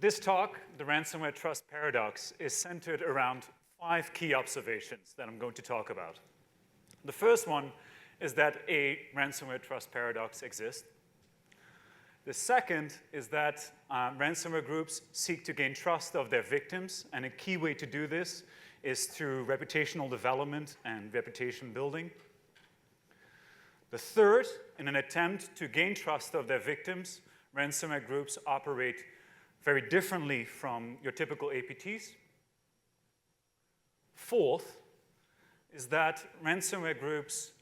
This talk, the ransomware trust paradox, is centered around 5 key observations that I'm going to talk about. The first one is that a ransomware trust paradox exists. The second is that ransomware groups seek to gain trust of their victims, and a key way to do this is through reputational development and reputation building. The third, in an attempt to gain trust of their victims, ransomware groups operate very differently from your typical APTs. Fourth is that ransomware groups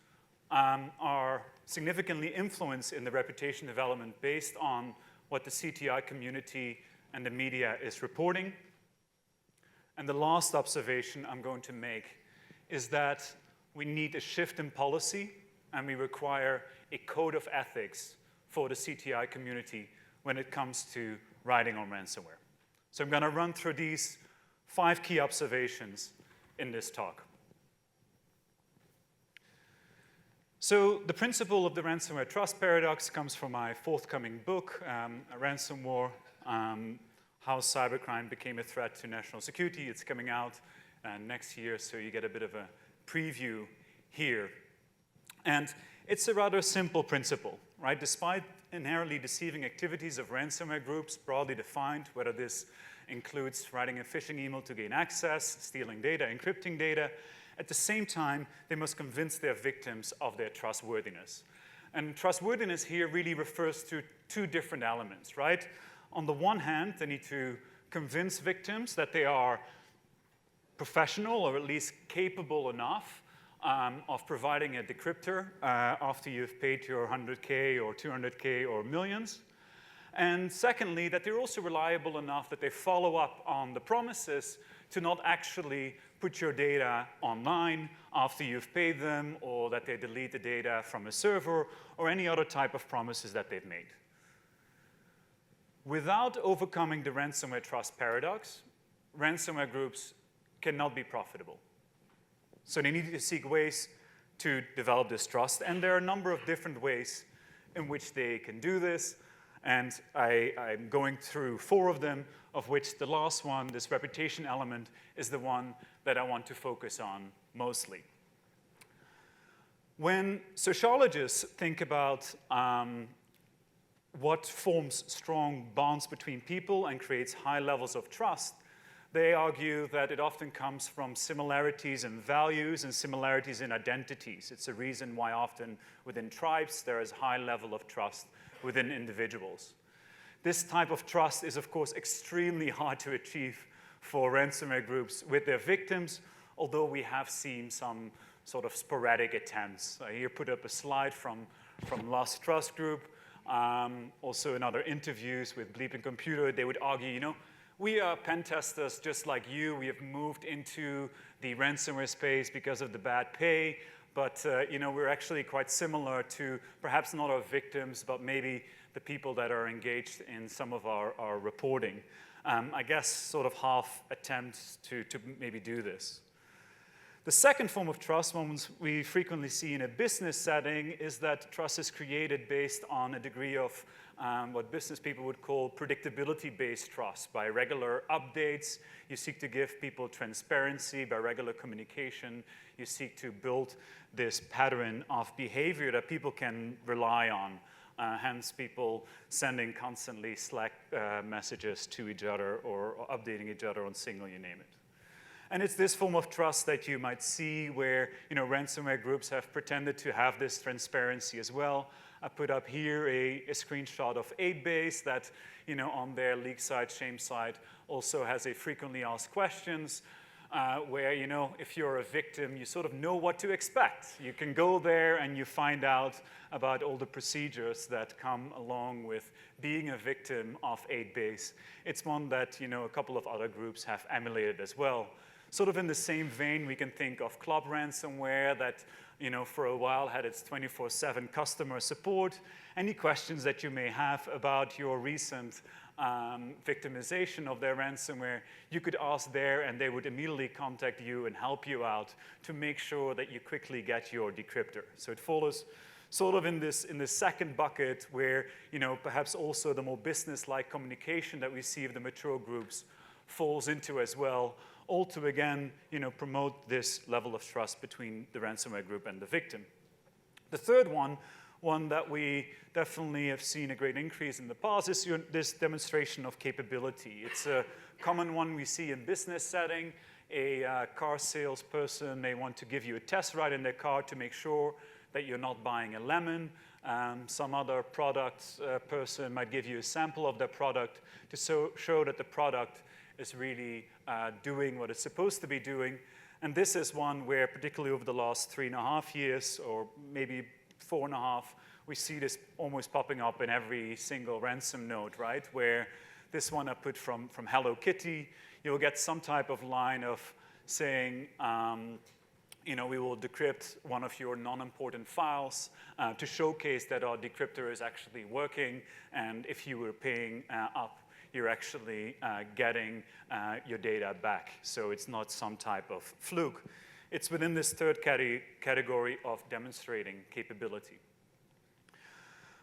are significantly influenced in the reputation development based on what the CTI community and the media is reporting. And the last observation I'm going to make is that we need a shift in policy, and we require a code of ethics for the CTI community when it comes to writing on ransomware. So I'm going to run through these 5 key observations in this talk. So the principle of the ransomware trust paradox comes from my forthcoming book, Ransomware, How Cybercrime Became a Threat to National Security. It's coming out next year, so you get a bit of a preview here. And it's a rather simple principle, right? Despite inherently deceiving activities of ransomware groups, broadly defined, whether this includes writing a phishing email to gain access, stealing data, encrypting data, at the same time, they must convince their victims of their trustworthiness. And trustworthiness here really refers to 2 different elements, right? On the one hand, they need to convince victims that they are professional or at least capable enough of providing a decryptor after you've paid your 100K or 200K or millions. And secondly, that they're also reliable enough that they follow up on the promises to not actually put your data online after you've paid them, or that they delete the data from a server, or any other type of promises that they've made. Without overcoming the ransomware trust paradox, ransomware groups cannot be profitable. So they need to seek ways to develop this trust, and there are a number of different ways in which they can do this, and I'm going through 4 of them, of which the last one, this reputation element, is the one that I want to focus on mostly. When sociologists think about what forms strong bonds between people and creates high levels of trust, they argue that it often comes from similarities in values and similarities in identities. It's a reason why often within tribes there is a high level of trust within individuals. This type of trust is, of course, extremely hard to achieve for ransomware groups with their victims, although we have seen some sort of sporadic attempts. I here put up a slide from Lost Trust Group, also in other interviews with Bleep and Computer. They would argue, you know, we are pen testers just like you. We have moved into the ransomware space because of the bad pay, but you know, we're actually quite similar to perhaps not our victims, but maybe the people that are engaged in some of our reporting. I guess sort of half attempts to maybe do this. The second form of trust, ones we frequently see in a business setting, is that trust is created based on a degree of what business people would call predictability-based trust. By regular updates, you seek to give people transparency. By regular communication, you seek to build this pattern of behavior that people can rely on. Hence, people sending constantly Slack messages to each other or updating each other on Signal, you name it. And it's this form of trust that you might see where, you know, ransomware groups have pretended to have this transparency as well. I put up here a screenshot of 8base that, you know, on their leak site, shame site, also has a frequently asked questions where, you know, if you're a victim, you sort of know what to expect. You can go there and you find out about all the procedures that come along with being a victim of 8base. It's one that, you know, a couple of other groups have emulated as well. Sort of in the same vein, we can think of Club Ransomware that, you know, for a while had its 24/7 customer support. Any questions that you may have about your recent victimization of their ransomware, you could ask there, and they would immediately contact you and help you out to make sure that you quickly get your decryptor. So it follows sort of in this second bucket where, perhaps also the more business-like communication that we see of the mature groups falls into as well, all to, again, promote this level of trust between the ransomware group and the victim. The third one that we definitely have seen a great increase in the past is this demonstration of capability. It's a common one we see in business setting. A car salesperson, they want to give you a test ride in their car to make sure that you're not buying a lemon. Some other product person might give you a sample of their product to show that the product is really doing what it's supposed to be doing. And this is one where, particularly over the last 3.5 years, or maybe 4.5, we see this almost popping up in every single ransom note, right? Where this one I put from Hello Kitty, you'll get some type of line of saying, we will decrypt one of your non-important files to showcase that our decryptor is actually working, and if you were paying up, you're actually getting your data back. So it's not some type of fluke. It's within this third category of demonstrating capability.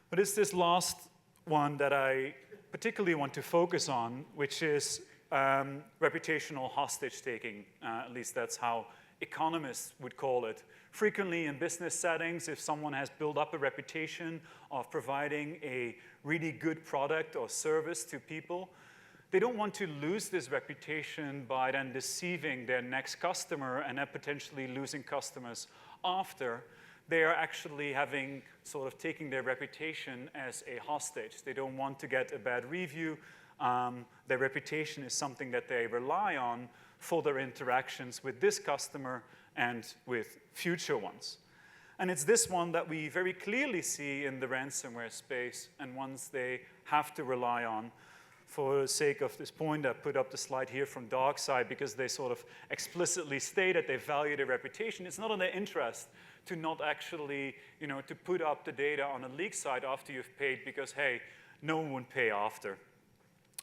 But it's this last one that I particularly want to focus on, which is reputational hostage-taking. At least that's how economists would call it. Frequently in business settings, if someone has built up a reputation of providing a really good product or service to people, they don't want to lose this reputation by then deceiving their next customer and then potentially losing customers after. They are actually taking their reputation as a hostage. They don't want to get a bad review. Their reputation is something that they rely on for their interactions with this customer and with future ones. And it's this one that we very clearly see in the ransomware space, and ones they have to rely on. For the sake of this point, I put up the slide here from DarkSide because they sort of explicitly state that they value their reputation. It's not in their interest to not actually, to put up the data on a leak site after you've paid because, hey, no one would pay after.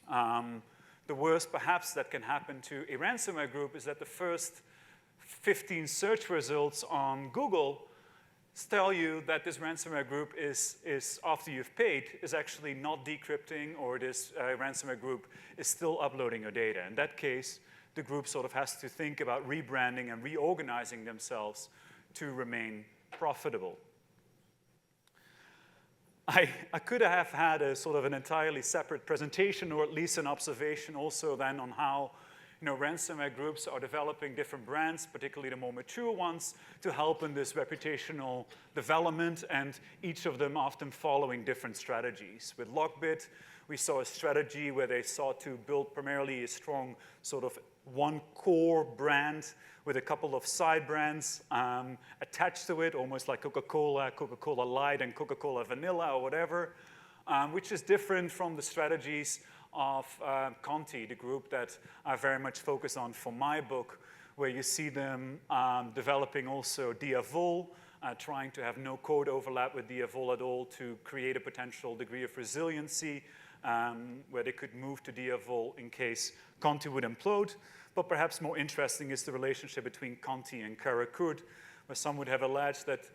The worst, perhaps, that can happen to a ransomware group is that the first 15 search results on Google tell you that this ransomware group is after you've paid, is actually not decrypting, or this ransomware group is still uploading your data. In that case, the group sort of has to think about rebranding and reorganizing themselves to remain profitable. I could have had a sort of an entirely separate presentation, or at least an observation also then on how ransomware groups are developing different brands, particularly the more mature ones, to help in this reputational development, and each of them often following different strategies. With Lockbit, we saw a strategy where they sought to build primarily a strong sort of one core brand with a couple of side brands attached to it, almost like Coca-Cola, Coca-Cola Light, and Coca-Cola Vanilla, or whatever, which is different from the strategies of Conti, the group that I very much focus on for my book, where you see them developing also Diavol, trying to have no code overlap with Diavol at all to create a potential degree of resiliency where they could move to Diavol in case Conti would implode. But perhaps more interesting is the relationship between Conti and Karakud, where some would have alleged that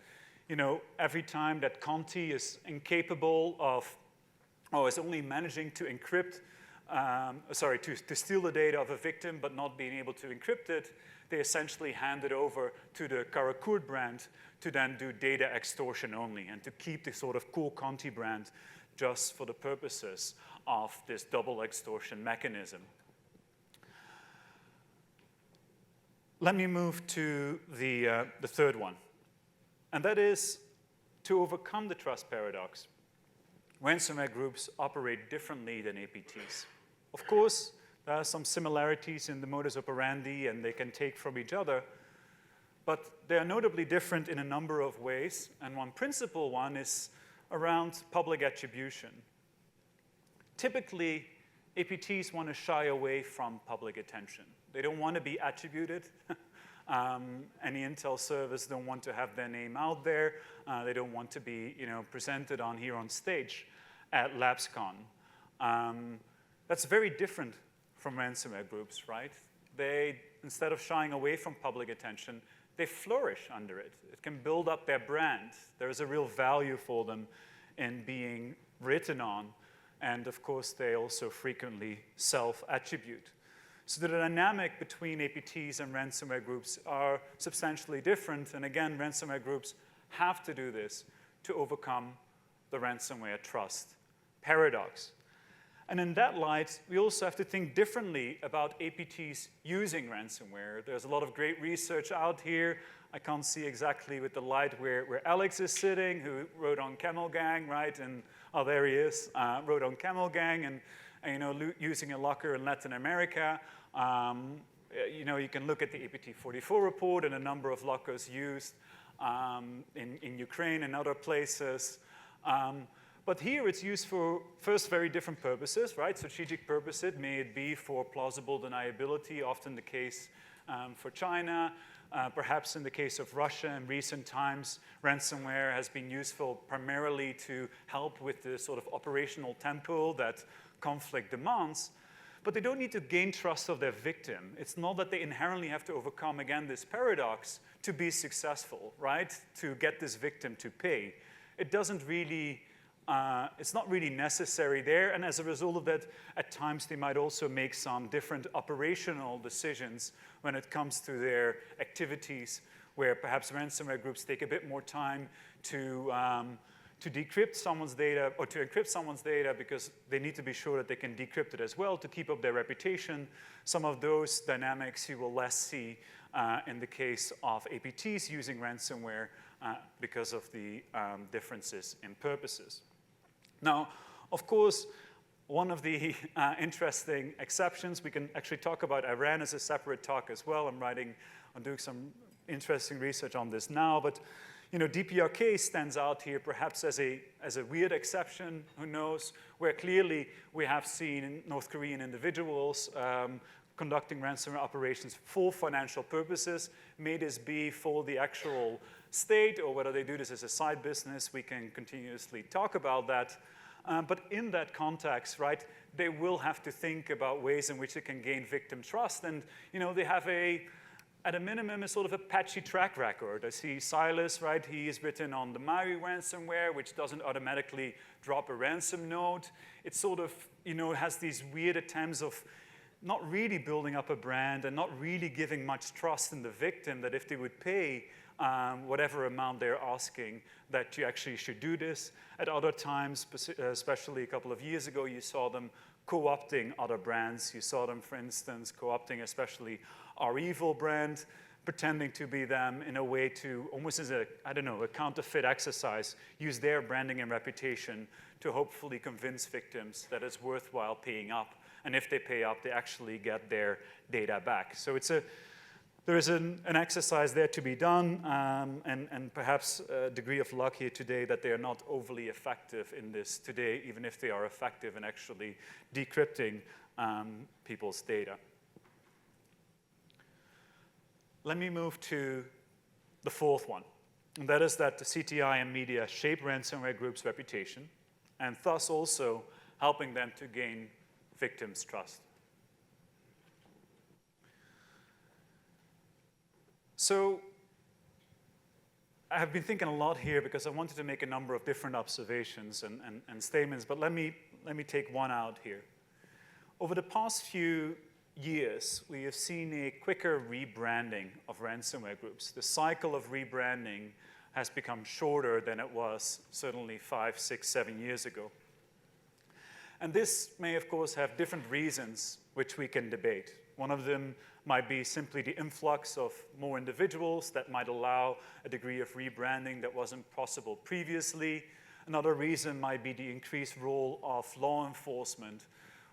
every time that Conti is incapable of, or is only managing to encrypt, to steal the data of a victim but not being able to encrypt it, they essentially hand it over to the Karakud brand to then do data extortion only, and to keep the sort of cool Conti brand just for the purposes of this double extortion mechanism. Let me move to the third one, and that is to overcome the trust paradox. Ransomware groups operate differently than APTs. Of course, there are some similarities in the modus operandi, and they can take from each other, but they are notably different in a number of ways, and one principal one is around public attribution. Typically, APTs want to shy away from public attention. They don't want to be attributed. Any intel service don't want to have their name out there. They don't want to be presented on here on stage at LABScon. That's very different from ransomware groups, right? They, instead of shying away from public attention, they flourish under it. It can build up their brand. There is a real value for them in being written on. And of course, they also frequently self-attribute. So the dynamic between APTs and ransomware groups are substantially different. And again, ransomware groups have to do this to overcome the ransomware trust paradox. And in that light, we also have to think differently about APTs using ransomware. There's a lot of great research out here. I can't see exactly with the light where Alex is sitting, who wrote on Camel Gang, right? And oh, there he is, wrote on Camel Gang, and you know, using a locker in Latin America. You know, you can look at the APT44 report and a number of lockers used in Ukraine and other places. But here it's used for, first, very different purposes, right? Strategic purposes, may it be for plausible deniability, often the case for China. Perhaps in the case of Russia in recent times, ransomware has been useful primarily to help with the sort of operational tempo that conflict demands. But they don't need to gain trust of their victim. It's not that they inherently have to overcome, again, this paradox to be successful, right? To get this victim to pay. It doesn't really, it's not really necessary there. And as a result of that, at times they might also make some different operational decisions when it comes to their activities, where perhaps ransomware groups take a bit more time to decrypt someone's data, or to encrypt someone's data, because they need to be sure that they can decrypt it as well to keep up their reputation. Some of those dynamics you will less see in the case of APTs using ransomware because of the differences in purposes. Now, of course, one of the interesting exceptions, we can actually talk about Iran as a separate talk as well. I'm doing some interesting research on this now, but you know, DPRK stands out here perhaps as a weird exception, who knows, where clearly we have seen North Korean individuals conducting ransomware operations for financial purposes. May this be for the actual state, or whether they do this as a side business, we can continuously talk about that. But in that context, right, they will have to think about ways in which they can gain victim trust. And you know, they have at a minimum, a sort of a patchy track record. I see Silas, right? He is written on the Maui ransomware, which doesn't automatically drop a ransom note. It sort of, you know, has these weird attempts of not really building up a brand and not really giving much trust in the victim that if they would pay whatever amount they're asking, that you actually should do this. At other times, especially a couple of years ago, you saw them co-opting other brands. You saw them, for instance, co-opting especially our evil brand, pretending to be them in a way to, almost as a, I don't know, a counterfeit exercise, use their branding and reputation to hopefully convince victims that it's worthwhile paying up. And if they pay up, they actually get their data back. So there is an exercise there to be done, and perhaps a degree of luck here today that they are not overly effective in this today, even if they are effective in actually decrypting people's data. Let me move to the fourth one, and that is that the CTI and media shape ransomware groups' reputation, and thus also helping them to gain victims' trust. So I have been thinking a lot here because I wanted to make a number of different observations and statements, but let me take one out here. Over the past few years, we have seen a quicker rebranding of ransomware groups. The cycle of rebranding has become shorter than it was certainly 5, 6, 7 years ago. And this may, of course, have different reasons which we can debate. One of them might be simply the influx of more individuals that might allow a degree of rebranding that wasn't possible previously. Another reason might be the increased role of law enforcement,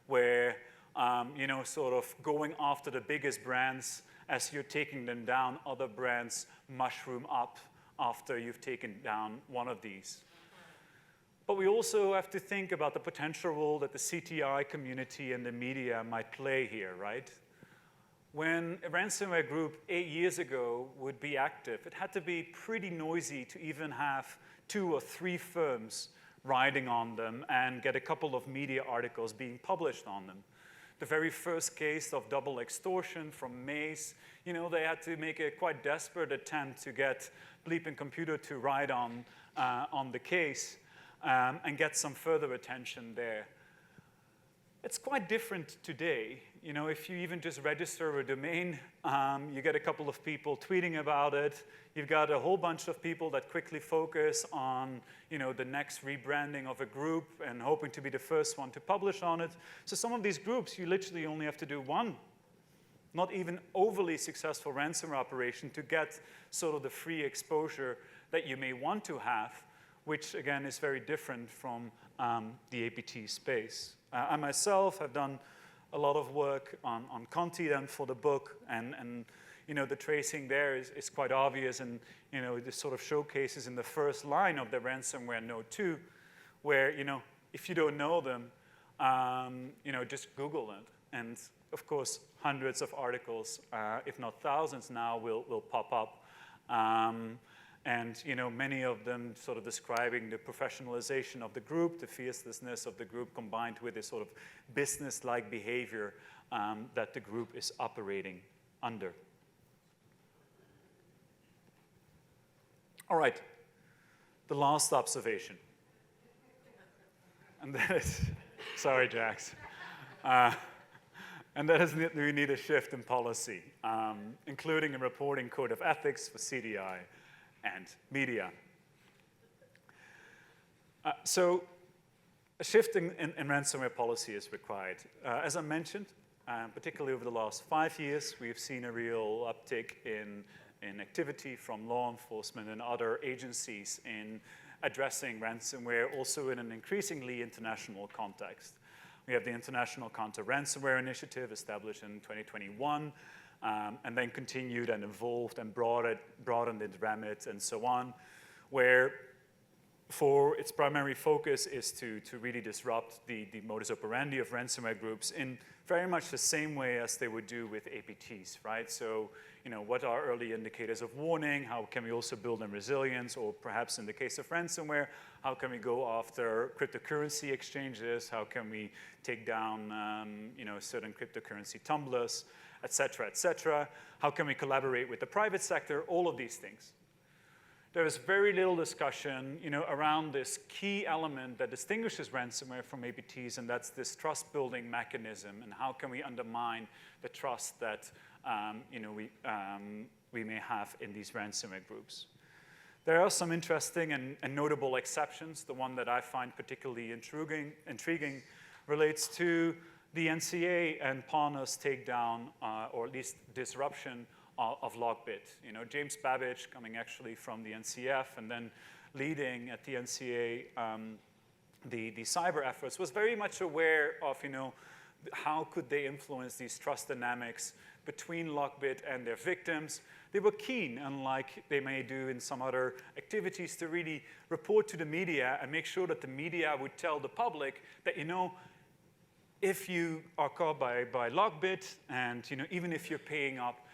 where you know, sort of going after the biggest brands as you're taking them down, other brands mushroom up after you've taken down one of these. But we also have to think about the potential role that the CTI community and the media might play here, right? When a ransomware group 8 years ago would be active, it had to be pretty noisy to even have 2 or 3 firms riding on them and get a couple of media articles being published on them. the very first case of double extortion from Mace, they had to make a quite desperate attempt to get Bleeping Computer to write on the case and get some further attention there. It's quite different today. If you even just register a domain, you get a couple of people tweeting about it. You've got a whole bunch of people that quickly focus on, the next rebranding of a group and hoping to be the first one to publish on it. So some of these groups, you literally only have to do one, not even overly successful ransomware operation to get sort of the free exposure that you may want to have, which again is very different from the APT space. I myself have done a lot of work on content for the book, and the tracing there is quite obvious, and this sort of showcases in the first line of the ransomware node 2, where if you don't know them, just Google it, and of course hundreds of articles, if not thousands now, will pop up. And many of them sort of describing the professionalization of the group, the fierceness of the group, combined with this sort of business-like behavior that the group is operating under. All right, the last observation. And that is, sorry, Jax. And that is that we need a shift in policy, including a reporting code of ethics for CDI and media. So a shift in ransomware policy is required. As I mentioned, particularly over the last 5 years, we've seen a real uptick in activity from law enforcement and other agencies in addressing ransomware, also in an increasingly international context. We have the International Counter-Ransomware Initiative established in 2021, and then continued and evolved and broadened its remit and so on, where for its primary focus is to really disrupt the modus operandi of ransomware groups in very much the same way as they would do with APTs, right? So, what are early indicators of warning? How can we also build in resilience? Or perhaps in the case of ransomware, how can we go after cryptocurrency exchanges? How can we take down, certain cryptocurrency tumblers, et cetera, et cetera? How can we collaborate with the private sector? All of these things. There is very little discussion, around this key element that distinguishes ransomware from APTs, and that's this trust-building mechanism, and how can we undermine the trust that we may have in these ransomware groups. There are some interesting and notable exceptions. The one that I find particularly intriguing relates to the NCA and Parner's takedown, or at least disruption of Logbit. James Babbage, coming actually from the NCF and then leading at the NCA the cyber efforts, was very much aware of how could they influence these trust dynamics between Logbit and their victims. They were keen, unlike they may do in some other activities, to really report to the media and make sure that the media would tell the public that, if you are caught by Logbit and even if you're paying up,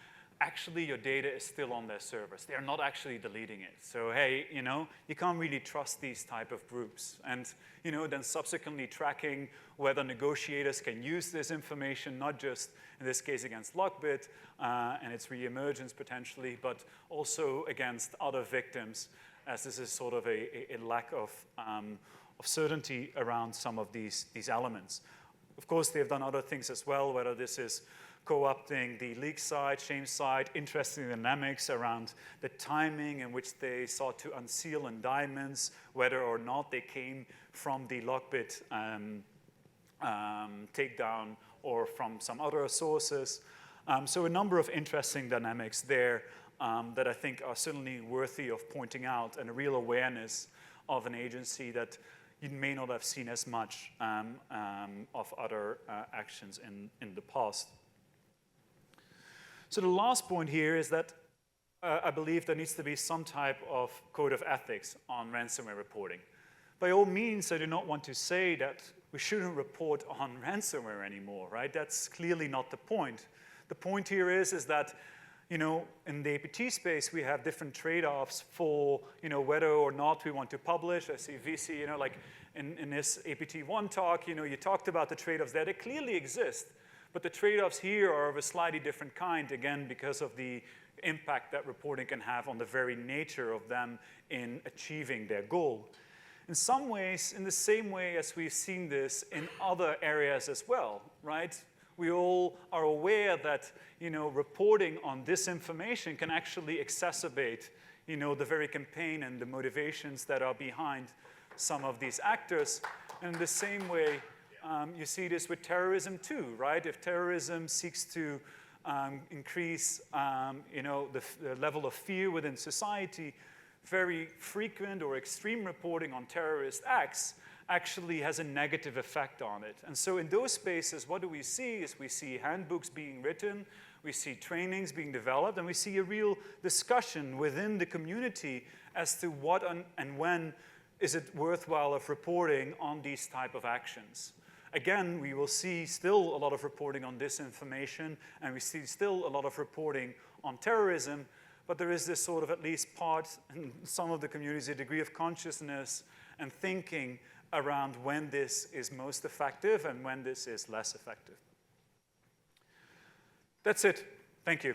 actually your data is still on their servers. They're not actually deleting it. So hey, you can't really trust these type of groups. And then subsequently tracking whether negotiators can use this information, not just in this case against Logbit and its reemergence potentially, but also against other victims, as this is sort of a lack of certainty around some of these elements. Of course, they've done other things as well, whether this is co-opting the leak side, shame side, interesting dynamics around the timing in which they sought to unseal indictments, whether or not they came from the Logbit takedown or from some other sources. So a number of interesting dynamics there that I think are certainly worthy of pointing out, and a real awareness of an agency that you may not have seen as much of other actions in the past. So the last point here is that I believe there needs to be some type of code of ethics on ransomware reporting. By all means, I do not want to say that we shouldn't report on ransomware anymore, right? That's clearly not the point. The point here is that, in the APT space, we have different trade-offs for, whether or not we want to publish. I see VC, like in this APT1 talk, you talked about the trade-offs there. They clearly exist. But the trade-offs here are of a slightly different kind, again, because of the impact that reporting can have on the very nature of them in achieving their goal. In some ways, in the same way as we've seen this in other areas as well, right? We all are aware that, reporting on disinformation can actually exacerbate, the very campaign and the motivations that are behind some of these actors. And in the same way, you see this with terrorism too, right? If terrorism seeks to increase, the level of fear within society, very frequent or extreme reporting on terrorist acts actually has a negative effect on it. And so in those spaces, what do we see is we see handbooks being written, we see trainings being developed, and we see a real discussion within the community as to what and when is it worthwhile of reporting on these type of actions. Again, we will see still a lot of reporting on disinformation, and we see still a lot of reporting on terrorism, but there is this sort of, at least part in some of the communities, a degree of consciousness and thinking around when this is most effective and when this is less effective. That's it. Thank you.